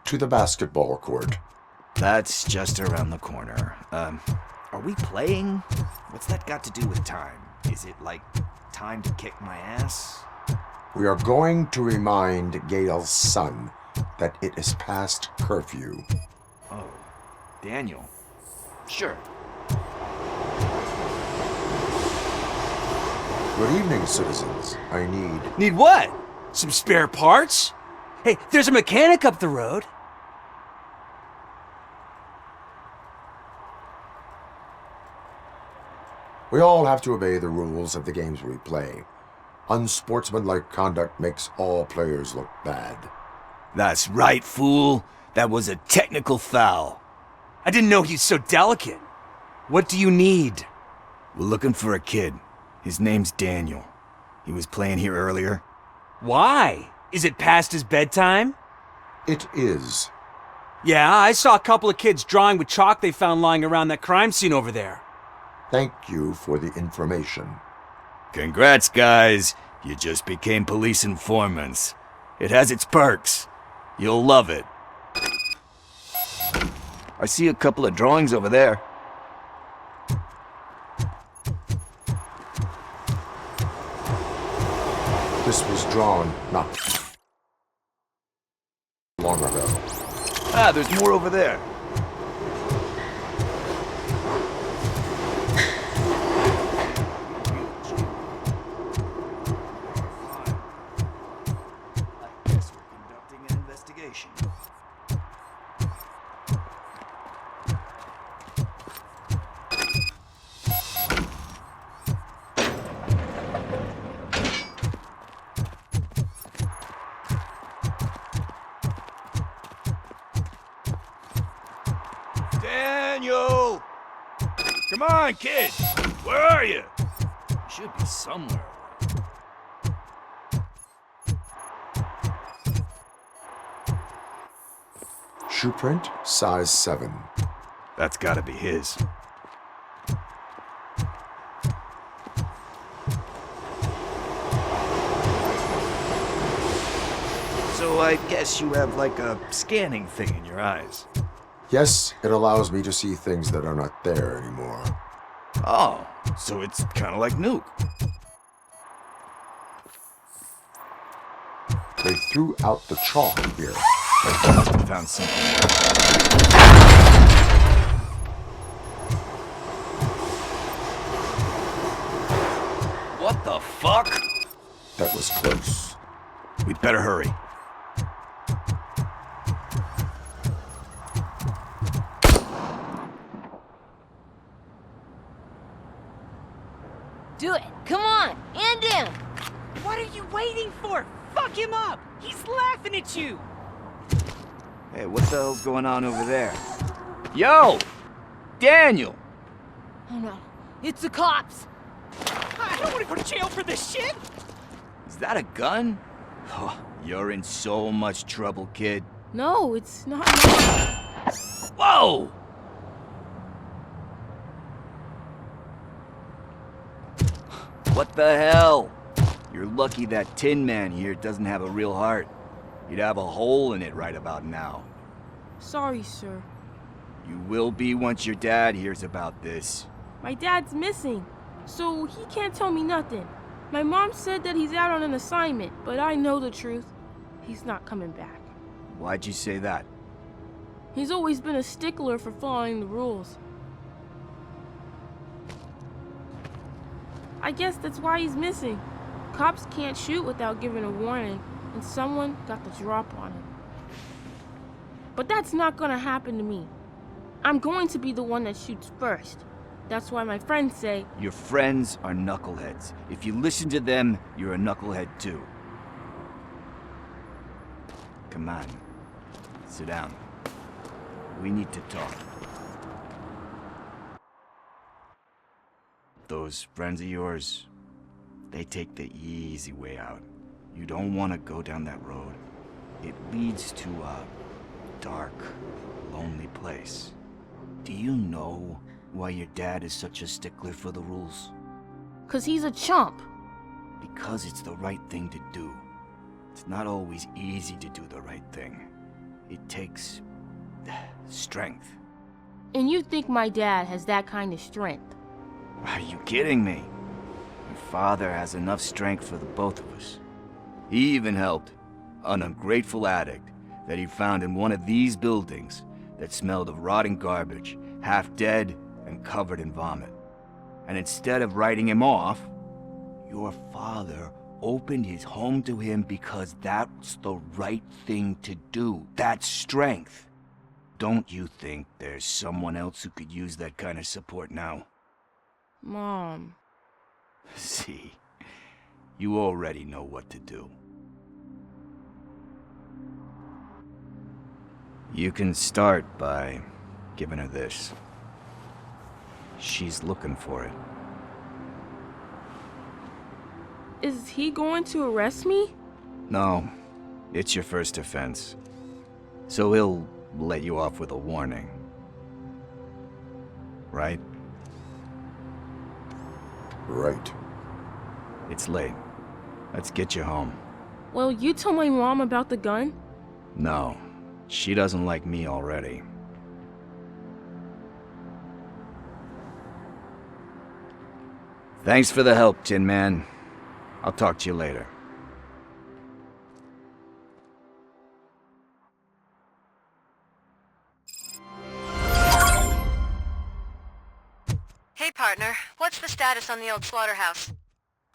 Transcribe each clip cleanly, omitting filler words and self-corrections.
to the basketball court. That's just around the corner. Are we playing? What's that got to do with time? Is it like time to kick my ass? We are going to remind Gail's son that it is past curfew. Oh, Daniel. Sure. Good evening, citizens. I need... Need what? Some spare parts? Hey, there's a mechanic up the road. We all have to obey the rules of the games we play. Unsportsmanlike conduct makes all players look bad. That's right, fool. That was a technical foul. I didn't know he's so delicate. What do you need? We're looking for a kid. His name's Daniel. He was playing here earlier. Why? Is it past his bedtime? It is. Yeah, I saw a couple of kids drawing with chalk they found lying around that crime scene over there. Thank you for the information. Congrats, guys. You just became police informants. It has its perks. You'll love it. I see a couple of drawings over there. This was drawn not long ago. Ah, there's more over there. I guess we're conducting an investigation. Daniel! Come on, kid! Where are you? You should be somewhere. Shoe print, size 7. That's gotta be his. So I guess you have like a scanning thing in your eyes. Yes, it allows me to see things that are not there anymore. Oh, so it's kind of like Nuke. They threw out the chalk here. Found something. What the fuck? That was close. We'd better hurry. Do it! Come on! End him! What are you waiting for? Fuck him up! He's laughing at you! Hey, what the hell's going on over there? Yo! Daniel! Oh no, it's the cops! I don't want to go to jail for this shit! Is that a gun? Oh, you're in so much trouble, kid. No, it's not. Whoa! What the hell? You're lucky that Tin Man here doesn't have a real heart. He'd have a hole in it right about now. Sorry, sir. You will be once your dad hears about this. My dad's missing, so he can't tell me nothing. My mom said that he's out on an assignment, but I know the truth. He's not coming back. Why'd you say that? He's always been a stickler for following the rules. I guess that's why he's missing. Cops can't shoot without giving a warning, and someone got the drop on him. But that's not gonna happen to me. I'm going to be the one that shoots first. That's why my friends say... Your friends are knuckleheads. If you listen to them, you're a knucklehead too. Come on. Sit down. We need to talk. Those friends of yours, they take the easy way out. You don't want to go down that road. It leads to a dark, lonely place. Do you know why your dad is such a stickler for the rules? 'Cause he's a chump. Because it's the right thing to do. It's not always easy to do the right thing. It takes strength. And you think my dad has that kind of strength? Are you kidding me? Your father has enough strength for the both of us. He even helped an ungrateful addict that he found in one of these buildings that smelled of rotting garbage, half dead and covered in vomit. And instead of writing him off, your father opened his home to him because that's the right thing to do. That's strength. Don't you think there's someone else who could use that kind of support now? Mom. See, you already know what to do. You can start by giving her this. She's looking for it. Is he going to arrest me? No, it's your first offense. So he'll let you off with a warning. Right? Right. It's late. Let's get you home. Well, you told my mom about the gun? No, she doesn't like me already. Thanks for the help, Tin Man. I'll talk to you later. Hey, partner. What's the status on the old slaughterhouse?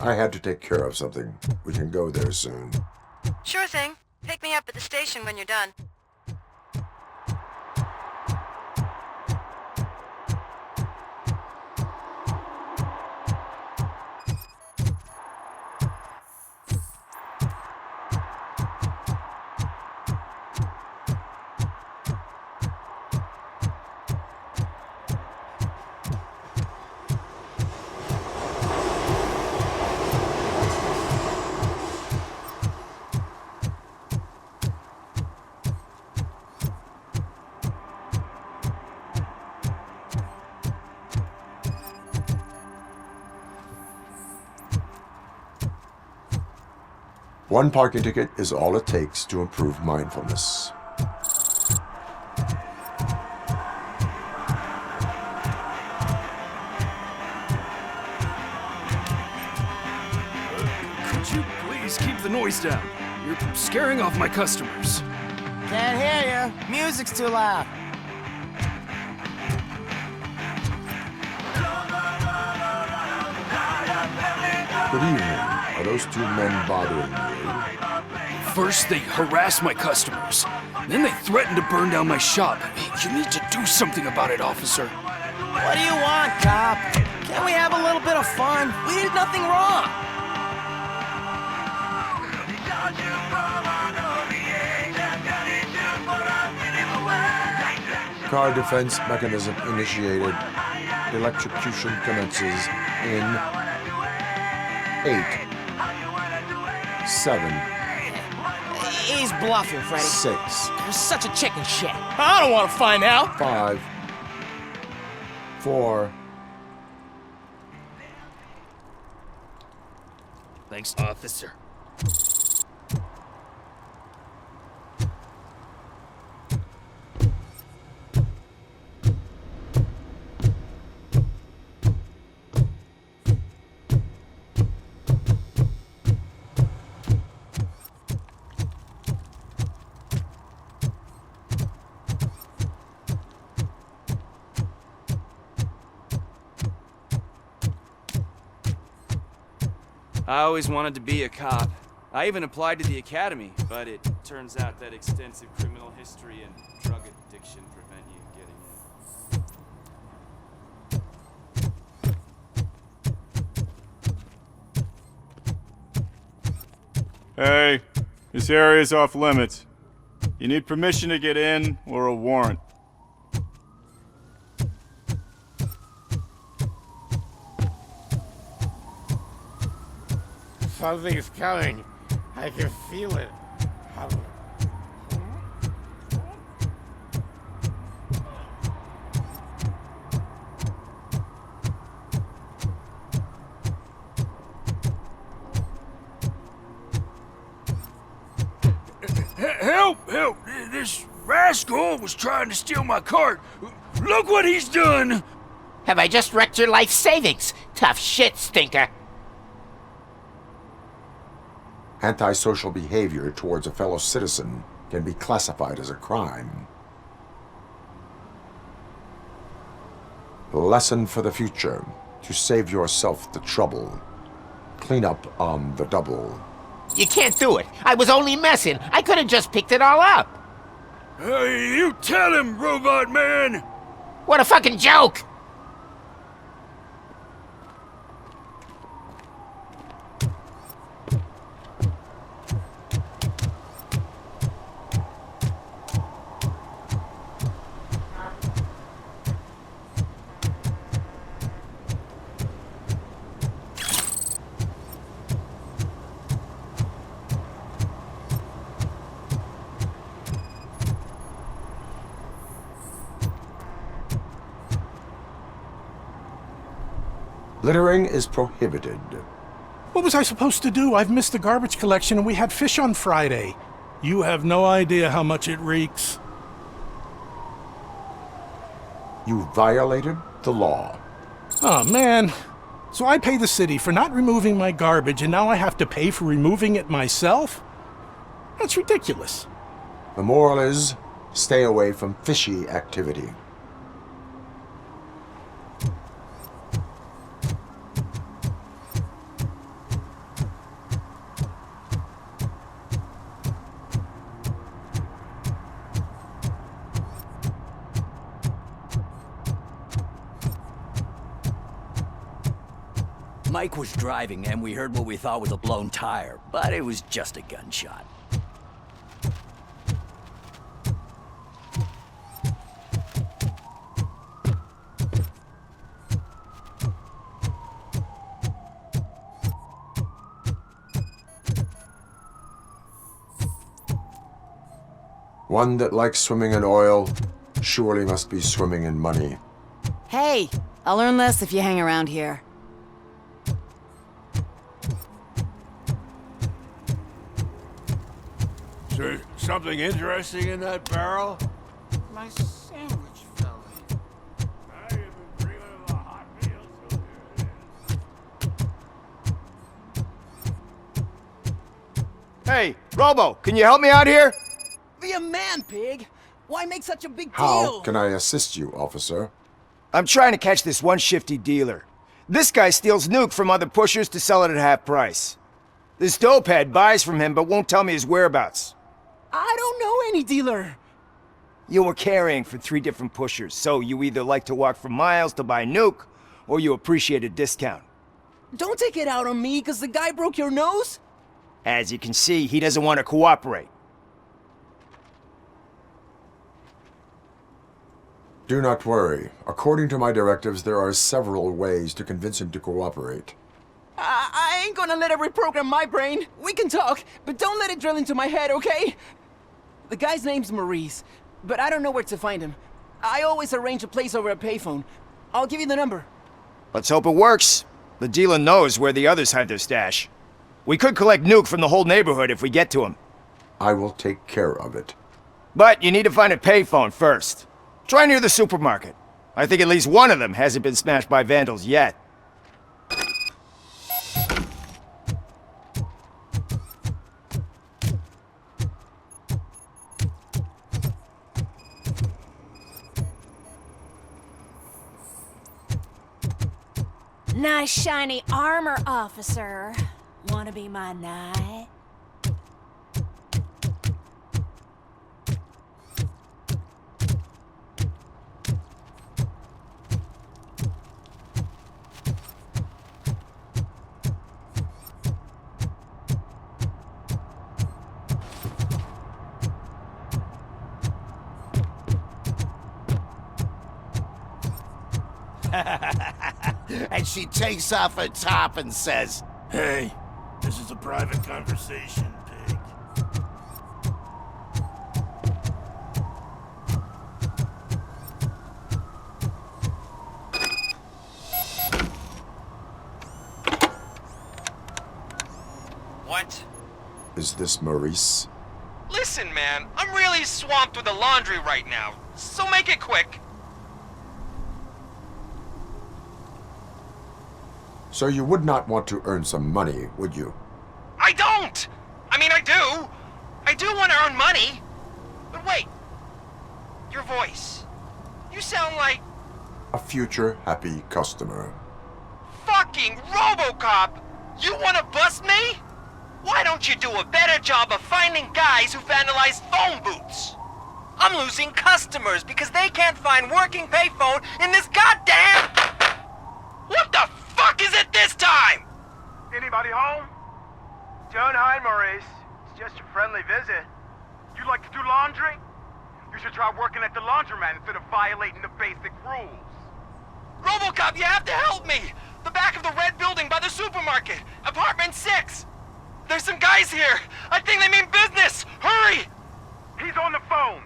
I had to take care of something. We can go there soon. Sure thing. Pick me up at the station when you're done. One parking ticket is all it takes to improve mindfulness. Could you please keep the noise down? You're scaring off my customers. Can't hear you. Music's too loud. Good evening. Are those two men bothering you? First, they harass my customers. Then they threaten to burn down my shop. You need to do something about it, officer. What do you want, cop? Can't we have a little bit of fun? We did nothing wrong. Car defense mechanism initiated. Electrocution commences in 8, 7, He's bluffing, Freddy. 6, You're such a chicken shit. I don't want to find out. 5, 4. Thanks, officer. I always wanted to be a cop. I even applied to the academy, but it turns out that extensive criminal history and drug addiction prevent you getting in. Hey, this area's off limits. You need permission to get in or a warrant. Something's coming. I can feel it. Help! Help! This Rascal was trying to steal my cart. Look what he's done! Have I just wrecked your life savings? Tough shit, stinker. Antisocial behavior towards a fellow citizen can be classified as a crime. Lesson for the future: to save yourself the trouble. Clean up on the double. You can't do it. I was only messing. I could have just picked it all up. Hey, you tell him, Robot Man! What a fucking joke! Littering is prohibited. What was I supposed to do? I've missed the garbage collection and we had fish on Friday. You have no idea how much it reeks. You violated the law. Oh, man. So I pay the city for not removing my garbage and now I have to pay for removing it myself? That's ridiculous. The moral is, stay away from fishy activity. Mike was driving and we heard what we thought was a blown tire, but it was just a gunshot. One that likes swimming in oil surely must be swimming in money. Hey, I'll earn less if you hang around here. Is there something interesting in that barrel? My sandwich fell in. Now you've been dreaming of a hot meal, so here it is. Hey, Robo, can you help me out here? Be a man, pig! Why make such a big How deal? can I assist you, officer? I'm trying to catch this one shifty dealer. This guy steals nuke from other pushers to sell it at half price. This dopehead buys from him but won't tell me his whereabouts. I don't know any dealer. You were carrying for 3 different pushers, so you either like to walk for miles to buy nuke, or you appreciate a discount. Don't take it out on me, because the guy broke your nose? As you can see, he doesn't want to cooperate. Do not worry. According to my directives, there are several ways to convince him to cooperate. I ain't gonna let it reprogram my brain. We can talk, but don't let it drill into my head, okay? The guy's name's Maurice, but I don't know where to find him. I always arrange a place over a payphone. I'll give you the number. Let's hope it works. The dealer knows where the others hide their stash. We could collect nuke from the whole neighborhood if we get to him. I will take care of it. But you need to find a payphone first. Try near the supermarket. I think at least one of them hasn't been smashed by vandals yet. Nice shiny armor, officer. Wanna be my knight? And she takes off her top and says, Hey, this is a private conversation, pig. What? Is this Maurice? Listen, man, I'm really swamped with the laundry right now, so make it quick. So you would not want to earn some money, would you? I don't! I mean, I do. I do want to earn money. But wait. Your voice. You sound like... A future happy customer. Fucking Robocop! You want to bust me? Why don't you do a better job of finding guys who vandalize phone booths? I'm losing customers because they can't find working payphone in this goddamn... What the fuck is it this time? Anybody home? Don't hide, Maurice. It's just a friendly visit. You like to do laundry? You should try working at the laundromat instead of violating the basic rules. Robocop, you have to help me! The back of the red building by the supermarket. Apartment 6. There's some guys here. I think they mean business. Hurry! He's on the phone.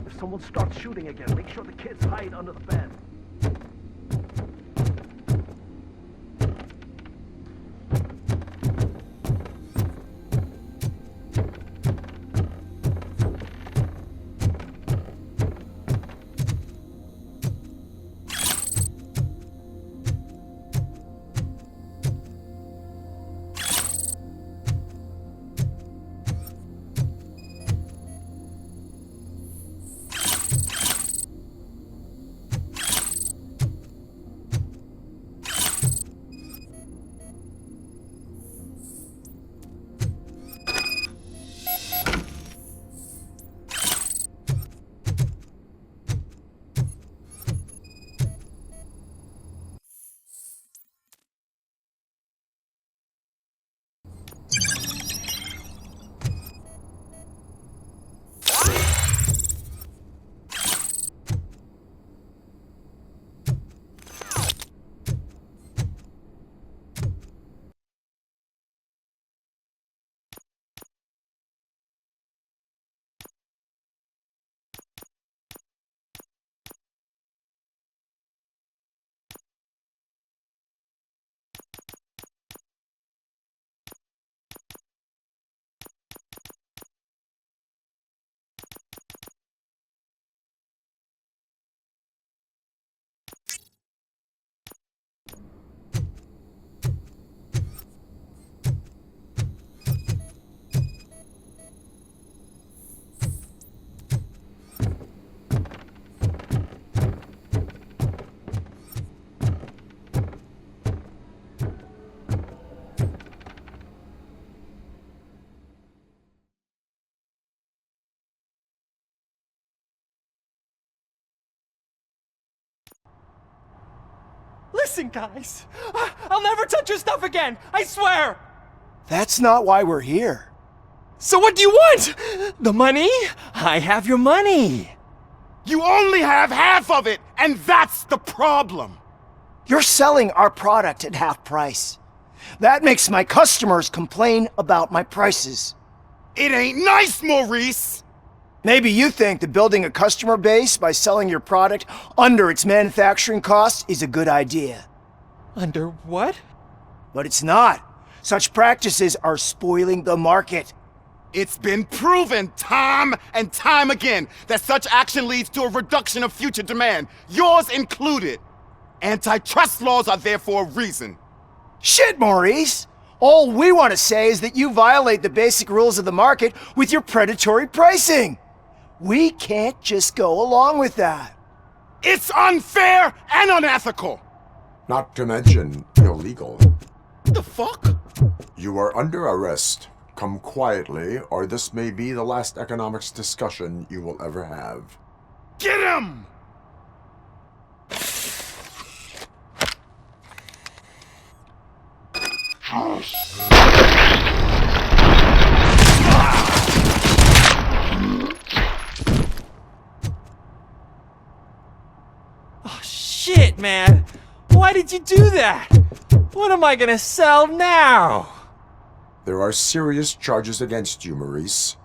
If someone starts shooting again, make sure the kids hide under the bed. Listen, guys. I'll never touch your stuff again. I swear. That's not why we're here. So what do you want? The money? I have your money. You only have half of it, and that's the problem. You're selling our product at half price. That makes my customers complain about my prices. It ain't nice, Maurice! Maybe you think that building a customer base by selling your product under its manufacturing costs is a good idea. Under what? But it's not. Such practices are spoiling the market. It's been proven time and time again that such action leads to a reduction of future demand, yours included. Antitrust laws are there for a reason. Shit, Maurice! All we want to say is that you violate the basic rules of the market with your predatory pricing. We can't just go along with that. It's unfair and unethical! Not to mention illegal. The fuck? You are under arrest. Come quietly, or this may be the last economics discussion you will ever have. Get him! Oh, shit, man! Why did you do that? What am I gonna sell now? There are serious charges against you, Maurice.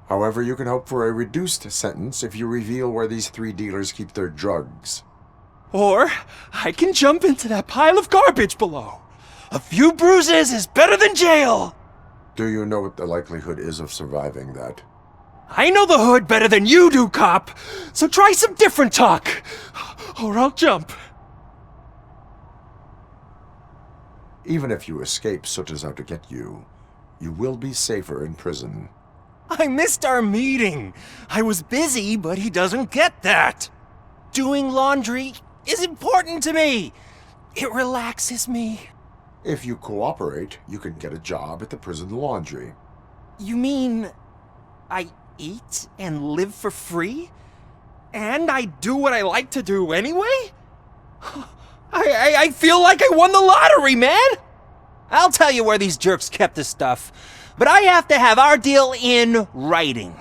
However, you can hope for a reduced sentence if you reveal where these 3 dealers keep their drugs. Or I can jump into that pile of garbage below. A few bruises is better than jail! Do you know what the likelihood is of surviving that? I know the hood better than you do, cop! So try some different talk, or I'll jump. Even if you escape Soot is out to get you, you will be safer in prison. I missed our meeting. I was busy, but he doesn't get that. Doing laundry is important to me. It relaxes me. If you cooperate, you can get a job at the prison laundry. You mean I eat and live for free? And I do what I like to do anyway? I feel like I won the lottery, man! I'll tell you where these jerks kept the stuff, but I have to have our deal in writing.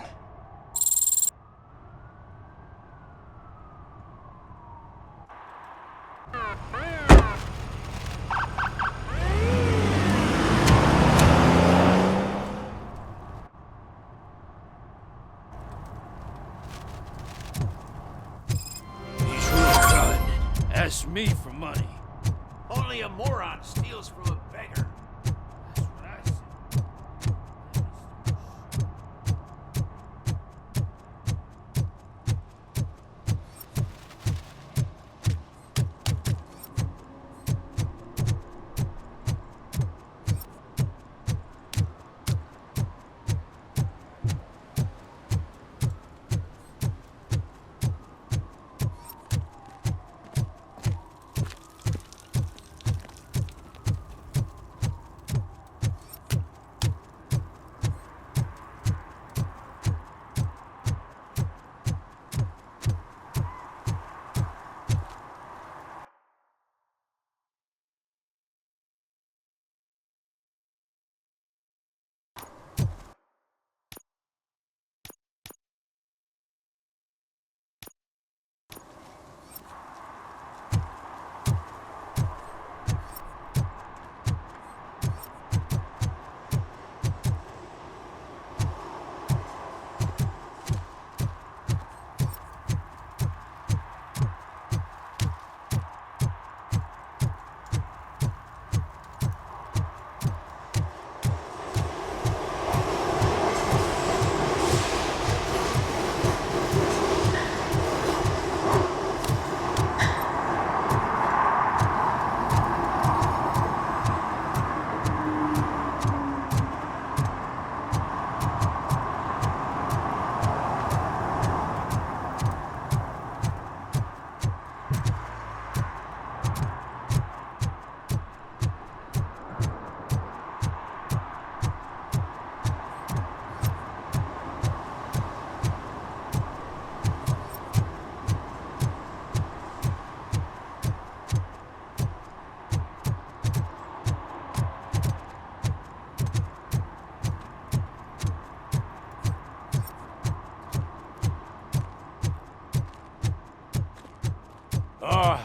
He's real good. Ask me for money. Only a moron steals from a beggar. That's what I said.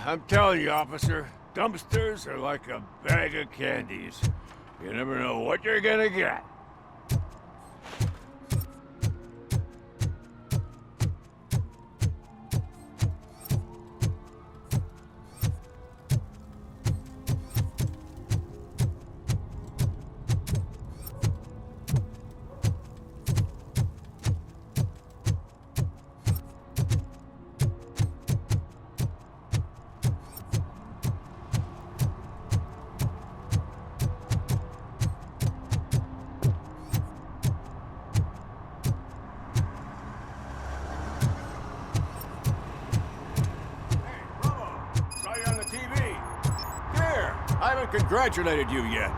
I'm telling you, officer, dumpsters are like a bag of candies. You never know what you're gonna get. Congratulated you yet.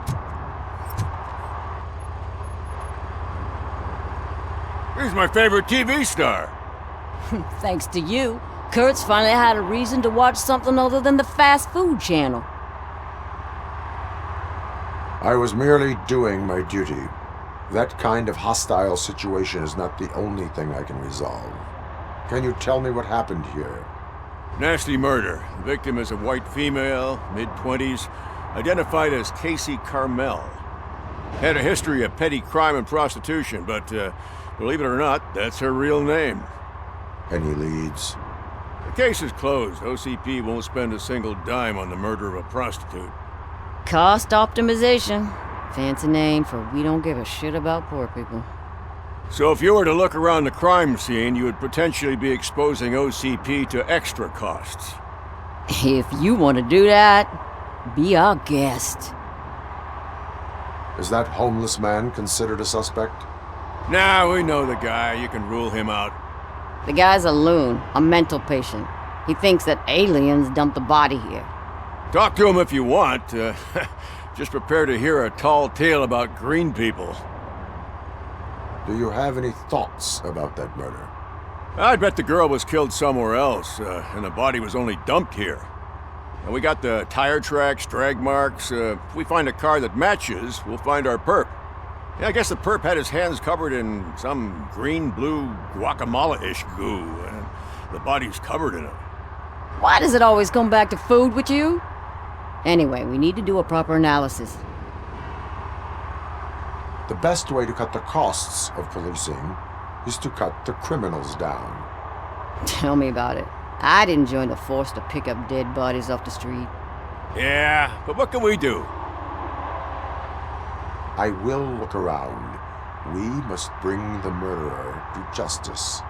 He's my favorite TV star. Thanks to you, Kurt's finally had a reason to watch something other than the fast food channel. I was merely doing my duty. That kind of hostile situation is not the only thing I can resolve. Can you tell me what happened here? Nasty murder. The victim is a white female, mid-20s, identified as Casey Carmel. Had a history of petty crime and prostitution, but believe it or not, that's her real name. Any leads? The case is closed. OCP won't spend a single dime on the murder of a prostitute. Cost optimization. Fancy name for we don't give a shit about poor people. So if you were to look around the crime scene, you would potentially be exposing OCP to extra costs. If you want to do that, be our guest. Is that homeless man considered a suspect? Nah, we know the guy. You can rule him out. The guy's a loon, a mental patient. He thinks that aliens dumped the body here. Talk to him if you want. Just prepare to hear a tall tale about green people. Do you have any thoughts about that murder? I bet the girl was killed somewhere else, and the body was only dumped here. And we got the tire tracks, drag marks. If we find a car that matches, we'll find our perp. Yeah, I guess the perp had his hands covered in some green-blue guacamole-ish goo, and the body's covered in it. Why does it always come back to food with you? Anyway, we need to do a proper analysis. The best way to cut the costs of policing is to cut the criminals down. Tell me about it. I didn't join the force to pick up dead bodies off the street. Yeah, but what can we do? I will look around. We must bring the murderer to justice.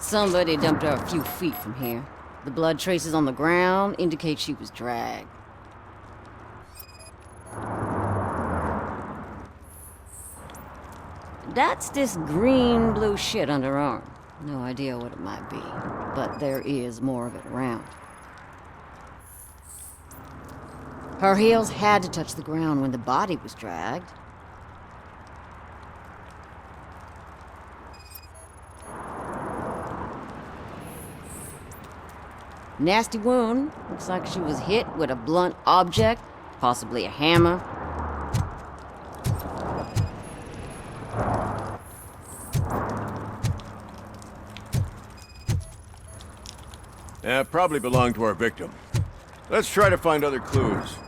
Somebody dumped her a few feet from here. The blood traces on the ground indicate she was dragged. That's this green-blue shit on her arm. No idea what it might be, but there is more of it around. Her heels had to touch the ground when the body was dragged. Nasty wound. Looks like she was hit with a blunt object, possibly a hammer. Probably belonged to our victim. Let's try to find other clues.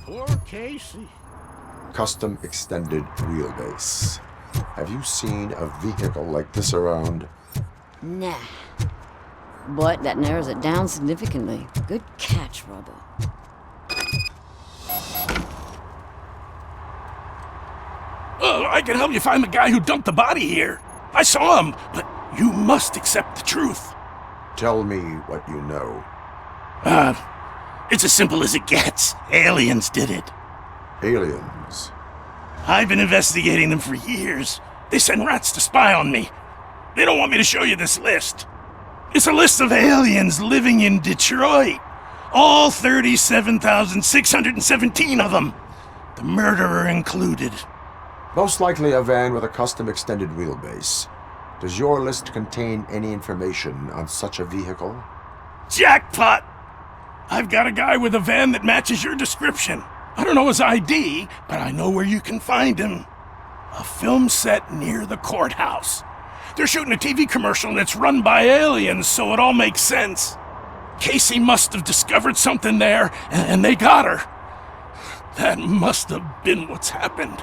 Poor Casey. Custom extended wheelbase. Have you seen a vehicle like this around? Nah. But that narrows it down significantly. Good catch, Robo. Well, I can help you find the guy who dumped the body here. I saw him, but you must accept the truth. Tell me what you know. It's as simple as it gets. Aliens did it. Aliens? I've been investigating them for years. They send rats to spy on me. They don't want me to show you this list. It's a list of aliens living in Detroit. All 37,617 of them. The murderer included. Most likely a van with a custom extended wheelbase. Does your list contain any information on such a vehicle? Jackpot! I've got a guy with a van that matches your description. I don't know his ID, but I know where you can find him. A film set near the courthouse. They're shooting a TV commercial and it's run by aliens, so it all makes sense. Casey must have discovered something there, and they got her. That must have been what's happened.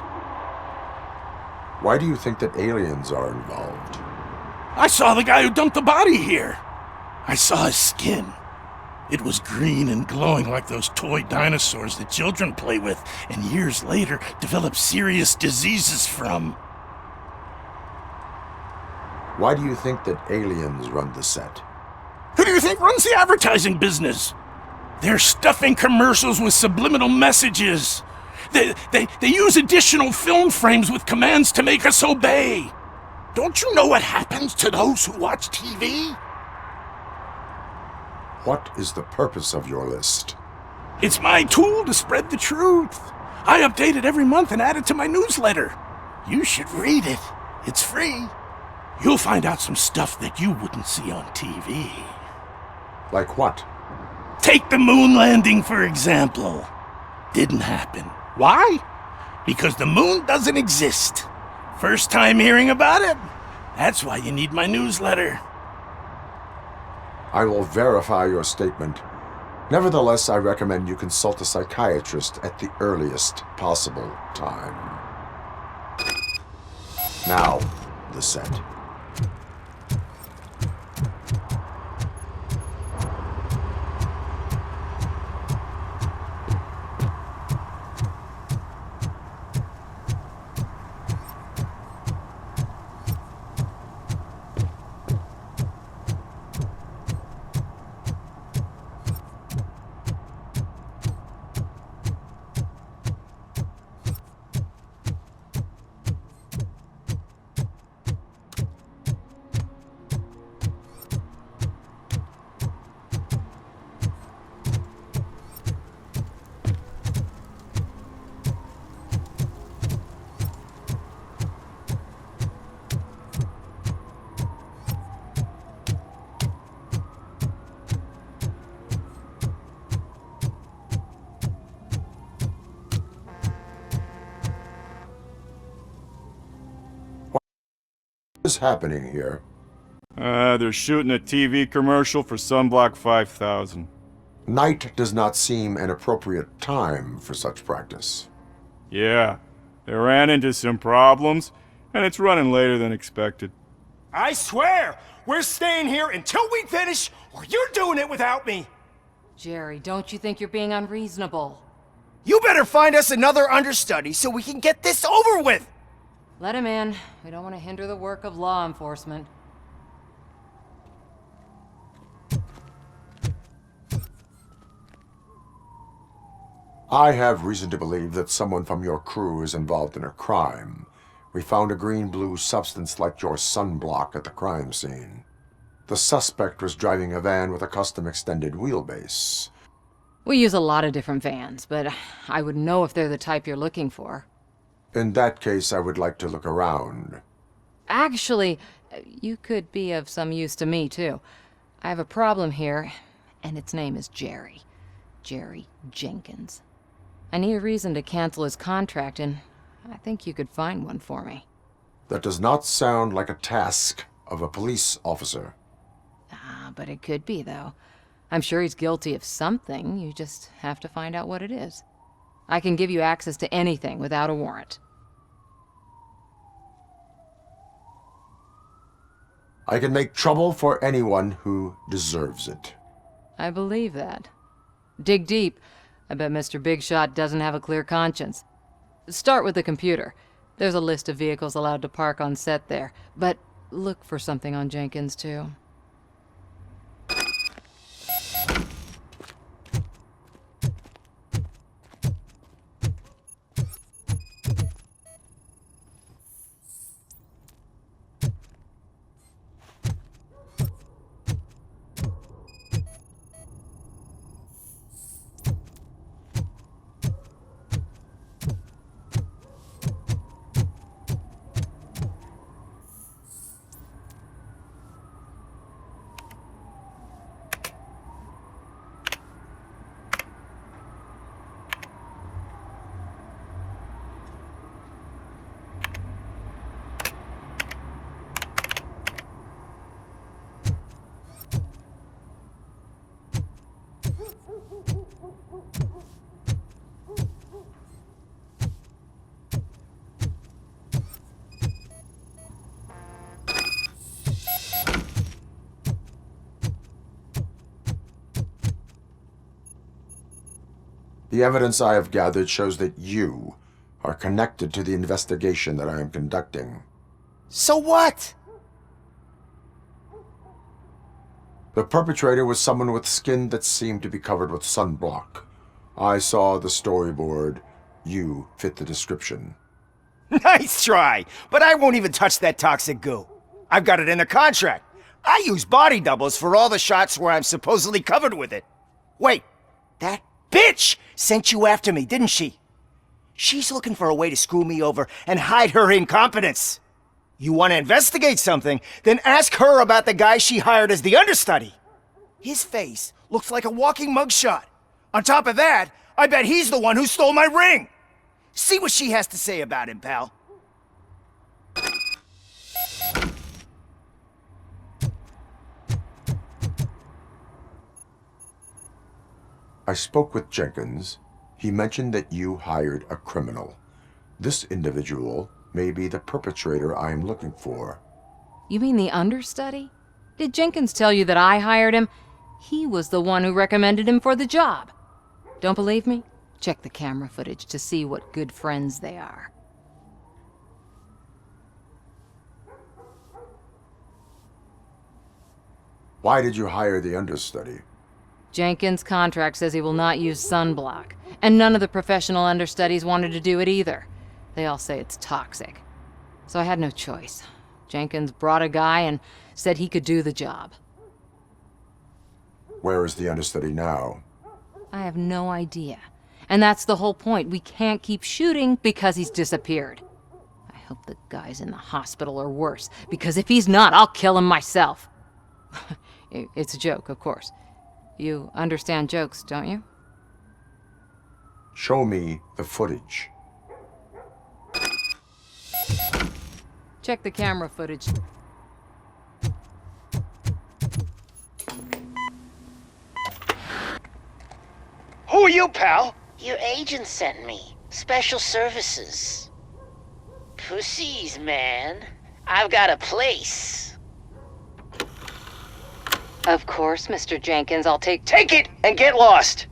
Why do you think that aliens are involved? I saw the guy who dumped the body here. I saw his skin. It was green and glowing like those toy dinosaurs that children play with and years later develop serious diseases from. Why do you think that aliens run the set? Who do you think runs the advertising business? They're stuffing commercials with subliminal messages. They use additional film frames with commands to make us obey. Don't you know what happens to those who watch TV? What is the purpose of your list? It's my tool to spread the truth. I update it every month and add it to my newsletter. You should read it. It's free. You'll find out some stuff that you wouldn't see on TV. Like what? Take the moon landing, for example. Didn't happen. Why? Because the moon doesn't exist. First time hearing about it? That's why you need my newsletter. I will verify your statement. Nevertheless, I recommend you consult a psychiatrist at the earliest possible time. Now, the set. What is happening here? They're shooting a TV commercial for Sunblock 5000. Night does not seem an appropriate time for such practice. Yeah, they ran into some problems, and it's running later than expected. I swear, we're staying here until we finish, or you're doing it without me. Jerry, don't you think you're being unreasonable? You better find us another understudy so we can get this over with. Let him in. We don't want to hinder the work of law enforcement. I have reason to believe that someone from your crew is involved in a crime. We found a green-blue substance like your sunblock at the crime scene. The suspect was driving a van with a custom extended wheelbase. We use a lot of different vans, but I wouldn't know if they're the type you're looking for. In that case, I would like to look around. Actually, you could be of some use to me, too. I have a problem here, and its name is Jerry. Jerry Jenkins. I need a reason to cancel his contract, and I think you could find one for me. That does not sound like a task of a police officer. But it could be, though. I'm sure he's guilty of something. You just have to find out what it is. I can give you access to anything without a warrant. I can make trouble for anyone who deserves it. I believe that. Dig deep. I bet Mr. Big Shot doesn't have a clear conscience. Start with the computer. There's a list of vehicles allowed to park on set there. But look for something on Jenkins, too. The evidence I have gathered shows that you are connected to the investigation that I am conducting. So what? The perpetrator was someone with skin that seemed to be covered with sunblock. I saw the storyboard. You fit the description. Nice try, but I won't even touch that toxic goo. I've got it in the contract. I use body doubles for all the shots where I'm supposedly covered with it. Wait, that bitch sent you after me, didn't she? She's looking for a way to screw me over and hide her incompetence. You want to investigate something, then ask her about the guy she hired as the understudy. His face looks like a walking mugshot. On top of that, I bet he's the one who stole my ring. See what she has to say about him, pal. I spoke with Jenkins. He mentioned that you hired a criminal. This individual may be the perpetrator I am looking for. You mean the understudy? Did Jenkins tell you that I hired him? He was the one who recommended him for the job. Don't believe me? Check the camera footage to see what good friends they are. Why did you hire the understudy? Jenkins' contract says he will not use sunblock, and none of the professional understudies wanted to do it either. They all say it's toxic. So I had no choice. Jenkins brought a guy and said he could do the job. Where is the understudy now? I have no idea. And that's the whole point. We can't keep shooting because he's disappeared. I hope the guy's in the hospital or worse, because if he's not, I'll kill him myself. It's a joke, of course. You understand jokes, don't you? Show me the footage. Check the camera footage. Who are you, pal? Your agent sent me. Special services. Pussies, man. I've got a place. Of course, Mr. Jenkins, I'll take it and get lost.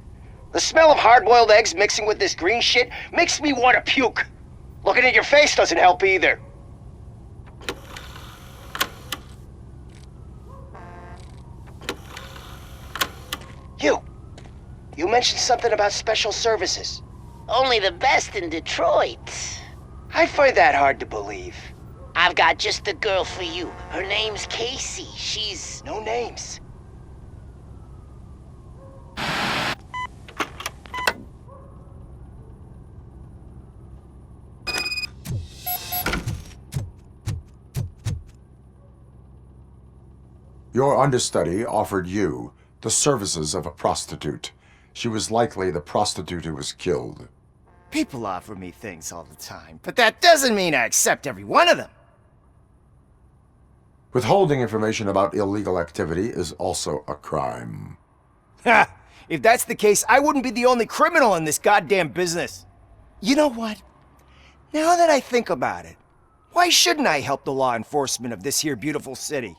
The smell of hard-boiled eggs mixing with this green shit makes me want to puke. Looking at your face doesn't help either. You mentioned something about special services. Only the best in Detroit. I find that hard to believe. I've got just the girl for you. Her name's Casey. She's... No names. Your understudy offered you the services of a prostitute. She was likely the prostitute who was killed. People offer me things all the time, but that doesn't mean I accept every one of them. Withholding information about illegal activity is also a crime. Ha! If that's the case, I wouldn't be the only criminal in this goddamn business. You know what? Now that I think about it, why shouldn't I help the law enforcement of this here beautiful city?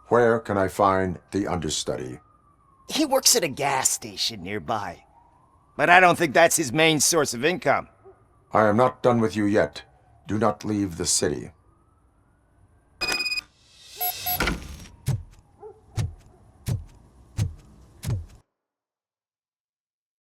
Where can I find the understudy? He works at a gas station nearby. But I don't think that's his main source of income. I am not done with you yet. Do not leave the city.